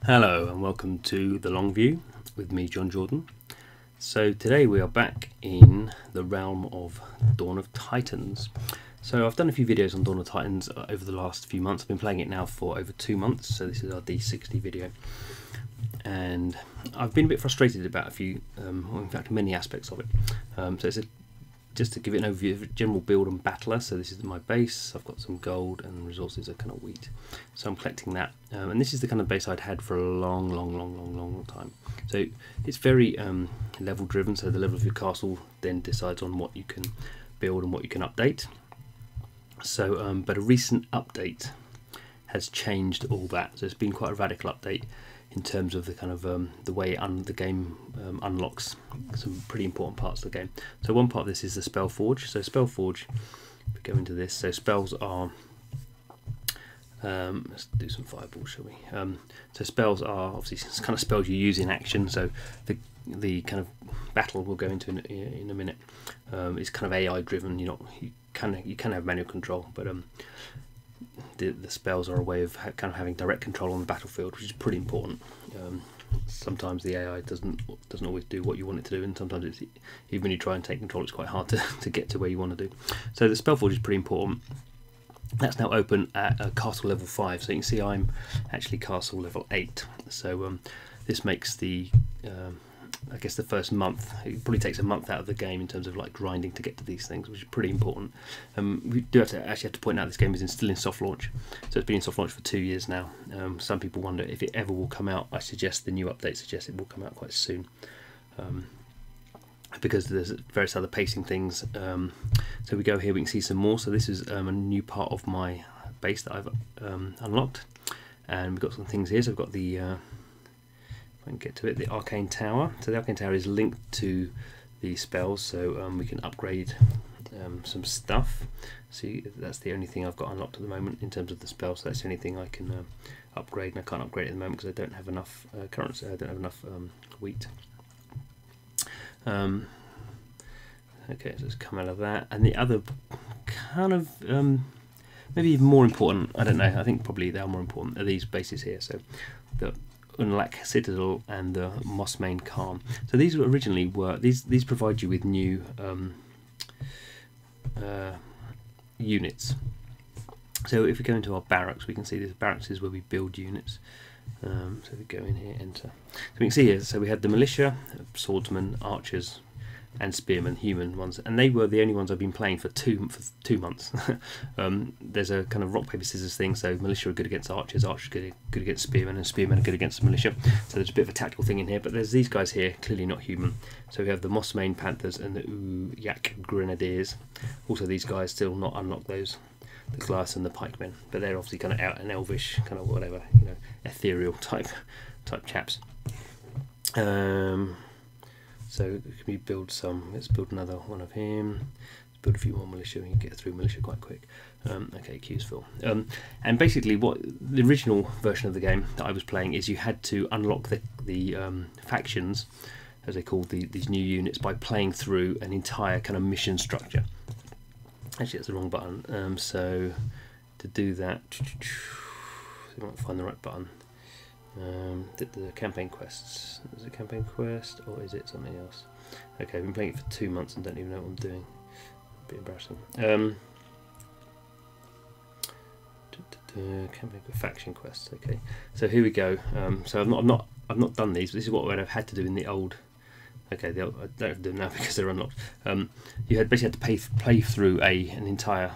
Hello and welcome to The Long View with me, Jon Jordan. So today we are back in the realm of Dawn of Titans. So I've done a few videos on Dawn of Titans over the last few months. I've been playing it now for over 2 months, so this is our D60 video. And I've been a bit frustrated about a few, well, in fact many aspects of it. So it's just to give it an overview of general build and battler. So this is my base. I've got some gold and resources are kind of wheat. So I'm collecting that. And this is the kind of base I'd had for a long time. So it's very level driven. So the level of your castle then decides on what you can build and what you can update. So, but a recent update has changed all that. So it's been quite a radical update in terms of the kind of the way the game unlocks some pretty important parts of the game. So one part of this is the spell forge. So spell forge, we go into this. So spells are let's do some fireballs, shall we? So spells are obviously it's kind of spells you use in action. So the kind of battle we'll go into in a minute is kind of AI driven. You can have manual control, but the spells are a way of kind of having direct control on the battlefield, which is pretty important. Sometimes the AI doesn't always do what you want it to do, and sometimes even when you try and take control, it's quite hard to get to where you want to do. So the spell forge is pretty important. That's now open at castle level 5, so you can see I'm actually castle level 8. So this makes the I guess the first month, it probably takes a month out of the game in terms of like grinding to get to these things, which is pretty important. We do actually have to point out this game is still in soft launch, so it's been in soft launch for 2 years now. Some people wonder if it ever will come out. I suggest the new update suggests it will come out quite soon, because there's various other pacing things. So we go here, we can see some more. So this is a new part of my base that I've unlocked, and we've got some things here. So we've got the I can get to it, the Arcane Tower. So the Arcane Tower is linked to the spells, so we can upgrade some stuff. See, that's the only thing I've got unlocked at the moment in terms of the spells. So that's the only thing I can upgrade, and I can't upgrade it at the moment because I don't have enough currency. I don't have enough wheat. Okay, so let's come out of that. And the other kind of maybe even more important, I don't know, I think probably they are more important, are these bases here. So the Unlack Citadel and the Mossmane Calm. So these originally were these provide you with new units. So if we go into our barracks, we can see this barracks is where we build units. So we go in here, enter. So we can see here. So we had the militia, swordsmen, archers, and spearmen, human ones, and they were the only ones I've been playing for two months. There's a kind of rock paper scissors thing. So militia are good against archers, archers are good against spearmen, and spearmen are good against militia. So there's a bit of a tactical thing in here. But there's these guys here, clearly not human. So we have the Mossmane Panthers and the Uyak Grenadiers. Also, these guys still not unlocked those, the Glass and the Pikemen, but they're obviously kind of out and elvish, kind of whatever, you know, ethereal type chaps. So can we build some? Let's build another one of him. Let's build a few more militia. We can get through militia quite quick. Okay, queues full. And basically, what the original version of the game that I was playing is you had to unlock the factions, as they called these new units, by playing through an entire kind of mission structure. Actually, that's the wrong button. So to do that, you might find the right button. The campaign quests. Is it a campaign quest or is it something else? Okay, I've been playing it for 2 months and don't even know what I'm doing. A bit embarrassing. Campaign faction quests. Okay, so here we go. So I've not done these. But this is what I'd have had to do in the old. Okay, I don't have to do them now because they're unlocked. You had basically had to play through an entire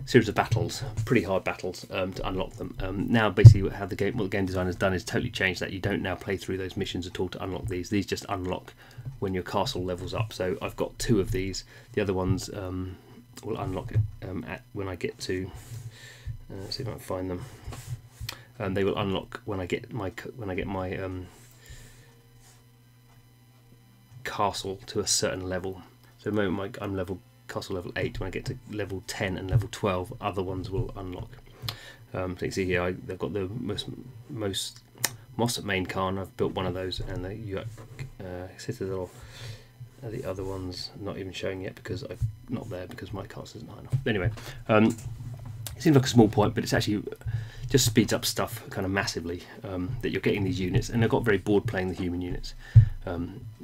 series of battles, pretty hard battles, to unlock them. Now, basically, what the game design has done is totally changed that. You don't now play through those missions at all to unlock these. These just unlock when your castle levels up. So I've got 2 of these. The other ones will unlock when I get to. Let's see if I can find them. They will unlock when I get my castle to a certain level. So at the moment I'm castle level 8. When I get to level 10 and level 12, other ones will unlock. So you can see here they've got the most Mossmane Khan. I've built one of those, and the Citadel. The other ones not even showing yet because I'm not there because my castle isn't high enough. Anyway, it seems like a small point, but it's actually just speeds up stuff kind of massively, that you're getting these units, and I got very bored playing the human units.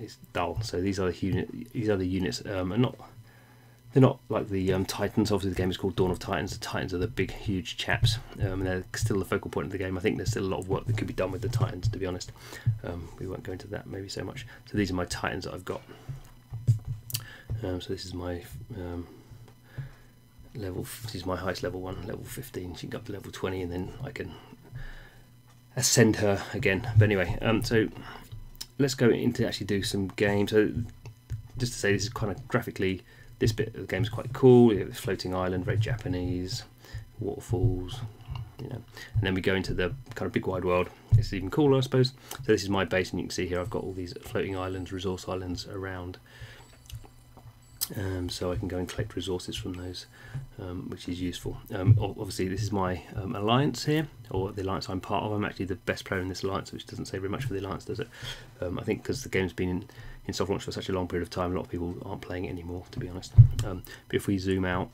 It's dull. So these are the units, they're not like the Titans. Obviously the game is called Dawn of Titans. The Titans are the big huge chaps, and they're still the focal point of the game. I think there's still a lot of work that could be done with the Titans, to be honest. We won't go into that maybe so much. So these are my Titans that I've got. So this is my this is my highest level one, level 15. She can go up to level 20, and then I can ascend her again. But anyway, so let's go into actually do some games. So just to say, this is kind of graphically, this bit of the game is quite cool. You have this floating island, very Japanese, waterfalls, you know. And then we go into the kind of big wide world. It's even cooler, I suppose. So this is my base, and you can see here I've got all these floating islands, resource islands around. So I can go and collect resources from those, which is useful. Obviously this is my alliance here, or the alliance I'm part of. I'm actually the best player in this alliance, which doesn't say very much for the alliance, does it? I think because the game's been in soft launch for such a long period of time, a lot of people aren't playing it anymore, to be honest. But if we zoom out,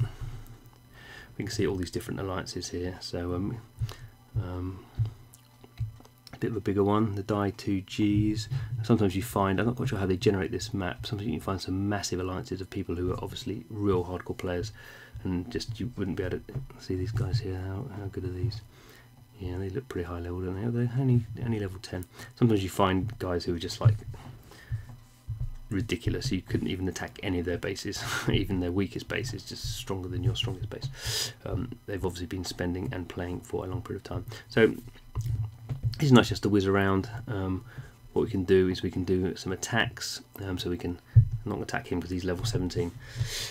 we can see all these different alliances here. So a bit of a bigger one, the Die 2Gs. Sometimes you find, I'm not quite sure how they generate this map, sometimes you can find some massive alliances of people who are obviously real hardcore players, and just you wouldn't be able to see these guys here. How good are these? Yeah, they look pretty high level, don't they? They're only level 10. Sometimes you find guys who are just like ridiculous. You couldn't even attack any of their bases. Even their weakest base is just stronger than your strongest base. They've obviously been spending and playing for a long period of time. So it's nice just to whiz around. What we can do is we can do some attacks. So we can not attack him because he's level 17.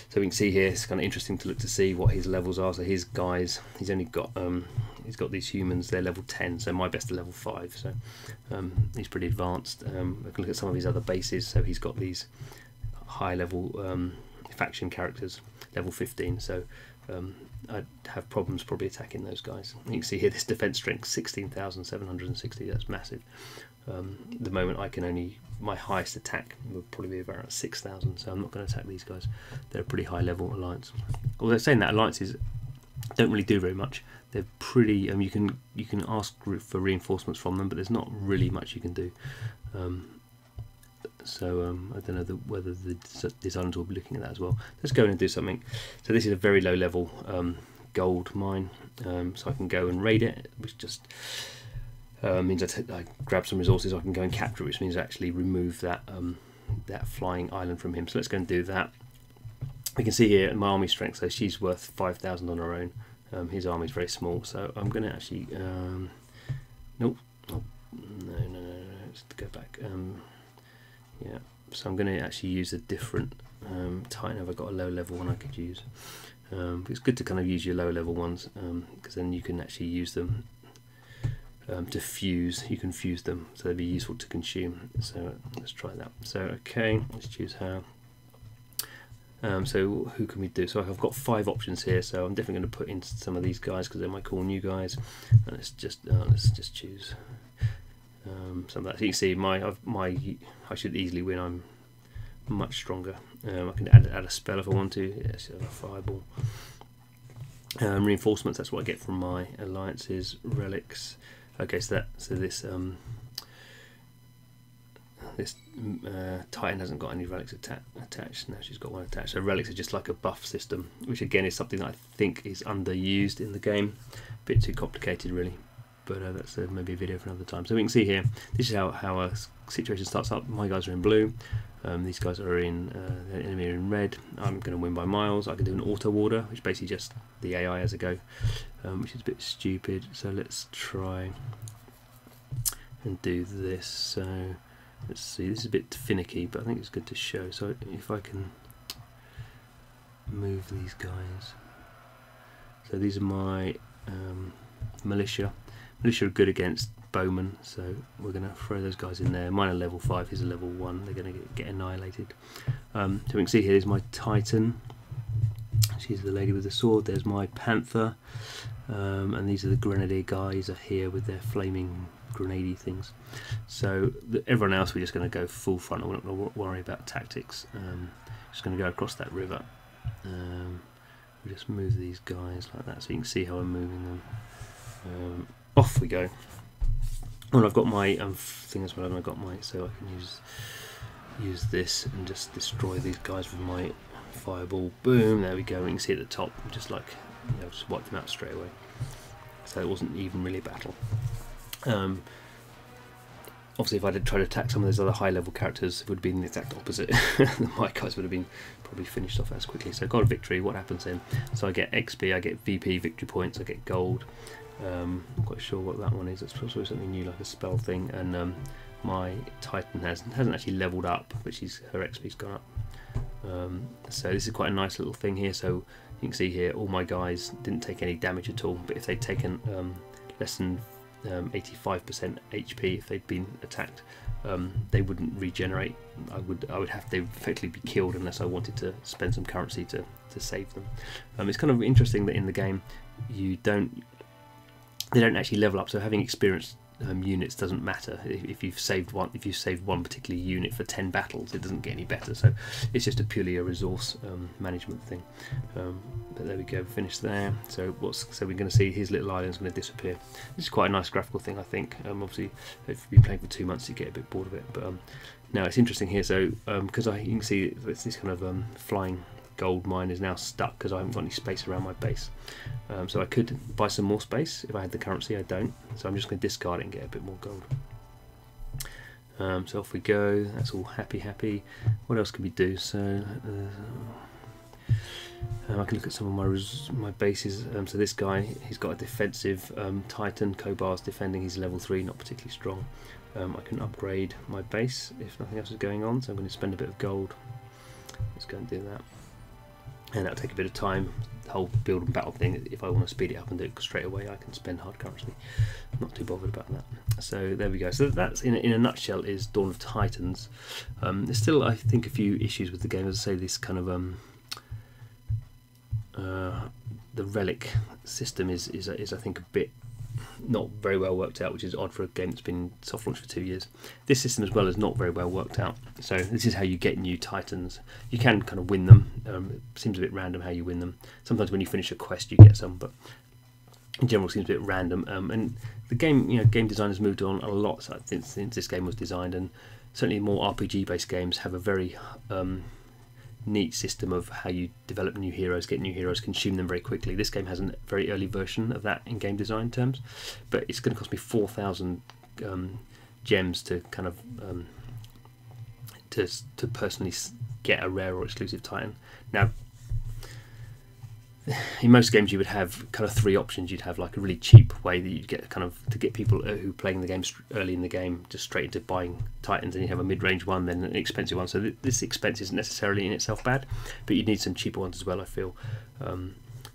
So we can see here, it's kind of interesting to look to see what his levels are. So his guys, he's got these humans, they're level 10, so my best are level 5, so he's pretty advanced. I can look at some of his other bases. So he's got these high level faction characters, level 15, so I'd have problems probably attacking those guys. You can see here this defense strength 16,760, that's massive. The moment I can only, my highest attack would probably be around 6,000, so I'm not going to attack these guys. They're a pretty high level alliance. Although saying that, alliances don't really do very much. They're pretty, you can ask for reinforcements from them, but there's not really much you can do. I don't know whether the designers will be looking at that as well. Let's go in and do something. So this is a very low level gold mine, so I can go and raid it, which just means I grab some resources. I can go and capture it, which means I actually remove that that flying island from him. So let's go and do that. We can see here my army strength, so she's worth 5,000 on her own. His army is very small, so I'm going to actually nope, oh, no, let's go back. Yeah, so I'm going to actually use a different Titan. Have I got a low level one I could use? It's good to kind of use your low level ones, because then you can actually use them to fuse. You can fuse them, so they'd be useful to consume. So let's try that. So okay, let's choose her. So who can we do? So I've got 5 options here, so I'm definitely going to put in some of these guys because they're my cool new guys. And let's just choose some of that. So you can see I should easily win. I'm much stronger. I can add a spell if I want to. Yes, a fireball. Reinforcements. That's what I get from my alliances. Relics. Okay, so this Titan hasn't got any relics attached. Now she's got one attached. So relics are just like a buff system, which again is something that I think is underused in the game. A bit too complicated, really. But that's maybe a video for another time. So we can see here, this is how a situation starts up. My guys are in blue. These guys are in the enemy are in red. I'm going to win by miles. I can do an auto order, which basically just the AI has a go, which is a bit stupid. So let's try and do this. So let's see. This is a bit finicky, but I think it's good to show. So if I can move these guys. So these are my militia. Militia are good against bowmen, so we're going to throw those guys in there. Mine are level 5, his are level 1. They're going to get annihilated. So we can see here is my Titan. She's the lady with the sword. There's my Panther, and these are the Grenadier guys are here with their flaming grenade things. So everyone else, we're just going to go full front. We're not going to worry about tactics. Just going to go across that river. we just move these guys like that, so you can see how I'm moving them. Off we go. And I've got my thing as well, and I've got my, so I can use this and just destroy these guys with my fireball. Boom, there we go. You can see at the top, just like, you know, just wipe them out straight away. So it wasn't even really a battle. Obviously, if I did try to attack some of those other high-level characters, it would have been the exact opposite. My guys would have been probably finished off as quickly. So, got a victory. What happens then? So I get XP, I get VP victory points, I get gold. I'm quite sure what that one is. It's probably something new, like a spell thing. And my Titan hasn't actually leveled up, but her XP's gone up. So this is quite a nice little thing here. So you can see here, all my guys didn't take any damage at all. But if they'd taken less than 85% HP, if they'd been attacked, they wouldn't regenerate. I would have to effectively be killed unless I wanted to spend some currency to save them. It's kind of interesting that in the game they don't actually level up. So having experienced units doesn't matter. If you've saved one particular unit for 10 battles, it doesn't get any better. So it's just purely a resource management thing. But there we go, finished there. So we're going to see his little island's going to disappear. This is quite a nice graphical thing, I think. Obviously, if you've been playing for 2 months, you get a bit bored of it. But now it's interesting here. So because you can see it's this kind of flying gold mine is now stuck because I haven't got any space around my base. So I could buy some more space if I had the currency. I don't, so I'm just going to discard it and get a bit more gold. So off we go. That's all happy. What else can we do? So I can look at some of my bases. So this guy, he's got a defensive Titan. Kobar's defending. He's level 3, not particularly strong. I can upgrade my base if nothing else is going on. So I'm going to spend a bit of gold. Let's go and do that. And that'll take a bit of time. The whole build and battle thing, if I want to speed it up and do it straight away, I can spend hard currency. Not too bothered about that. So there we go. So that's in a nutshell is Dawn of Titans. There's still, I think, a few issues with the game. As I say, this kind of the relic system is I think a bit not very well worked out, which is odd for a game that's been soft launched for 2 years. This system as well is not very well worked out. So this is how you get new Titans. You can kind of win them. It seems a bit random how you win them. Sometimes when you finish a quest you get some, but in general it seems a bit random. And the game, game design has moved on a lot since this game was designed, and certainly more RPG based games have a very neat system of how you develop new heroes, get new heroes, consume them very quickly. This game has a very early version of that in game design terms, but it's going to cost me 4,000 gems to kind of to personally get a rare or exclusive Titan. Now, in most games you would have kind of 3 options. You'd have like a really cheap way that you'd get kind of to get people who are playing the game early in the game just straight into buying Titans, and you have a mid-range one, then an expensive one. So this expense isn't necessarily in itself bad, but you need some cheaper ones as well, I feel,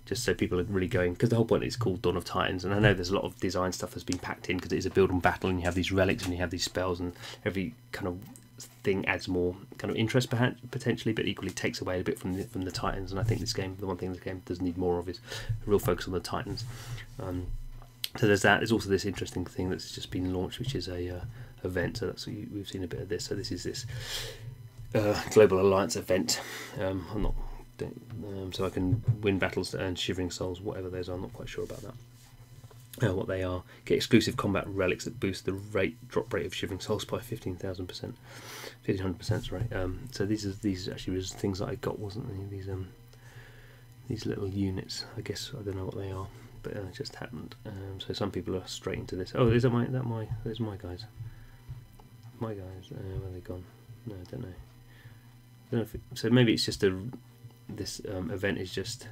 just so people are really going, because the whole point is called Dawn of Titans, and I know there's a lot of design stuff that's been packed in because it is a build and battle, and you have these relics and you have these spells, and every kind of thing adds more kind of interest potentially, but equally takes away a bit from the Titans. And I think this game, the one thing this game does need more of is a real focus on the Titans. So there's that. There's also this interesting thing that's just been launched, which is a event. So we've seen a bit of this. So this is this Global Alliance event. So I can win battles to earn Shivering Souls, whatever those are. I'm not quite sure about that. What they are. Get exclusive combat relics that boost the drop rate of Shivering Souls by 15,000%, 1,500%. Sorry. So these actually was things that I got, wasn't they? These little units. I guess I don't know what they are, but it just happened. So some people are straight into this. Oh, there's my guys. My guys. Where are they gone? No, I don't know. So maybe it's just this event is just.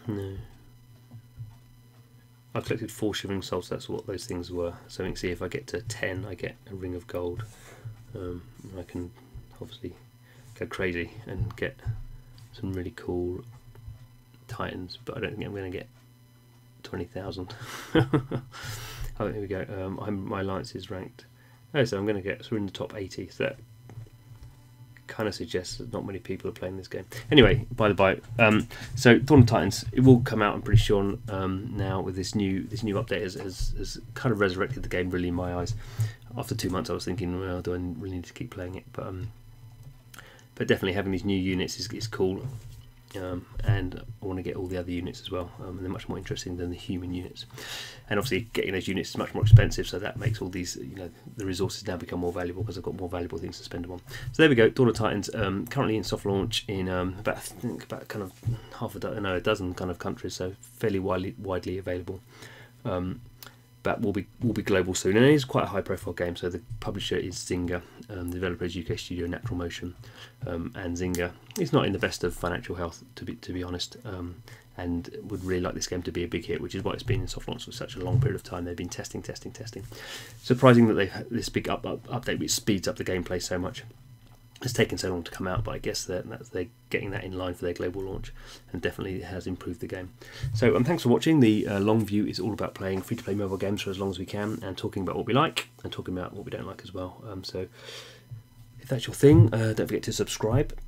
No. I collected 4 Shivering Souls, that's what those things were. So you can see if I get to 10 I get a ring of gold. I can obviously go crazy and get some really cool Titans, but I don't think I'm going to get 20,000. Oh, here we go. My alliance is ranked. Oh, so I'm going to get, so we're in the top 80, so that kind of suggests that not many people are playing this game. Anyway, by the by, so Dawn of Titans, it will come out, I'm pretty sure, now with this new update has kind of resurrected the game really in my eyes. After 2 months I was thinking, well, do I really need to keep playing it? But but definitely having these new units is cool. And I want to get all the other units as well, and they're much more interesting than the human units. And obviously getting those units is much more expensive, so that makes all these, the resources now become more valuable because I've got more valuable things to spend them on. So there we go, Dawn of Titans, currently in soft launch in about kind of a dozen kind of countries, so fairly widely available. But will be global soon, and it is quite a high-profile game. So the publisher is Zynga, the developer is UK studio NaturalMotion, and Zynga is not in the best of financial health, to be honest, and would really like this game to be a big hit, which is why it's been in soft launch for such a long period of time. They've been testing. Surprising that they've had this big update which speeds up the gameplay so much. It's taken so long to come out, but I guess they're getting that in line for their global launch, and definitely it has improved the game. So thanks for watching. The long view is all about playing free-to-play mobile games for as long as we can, and talking about what we like and talking about what we don't like as well. So if that's your thing, don't forget to subscribe,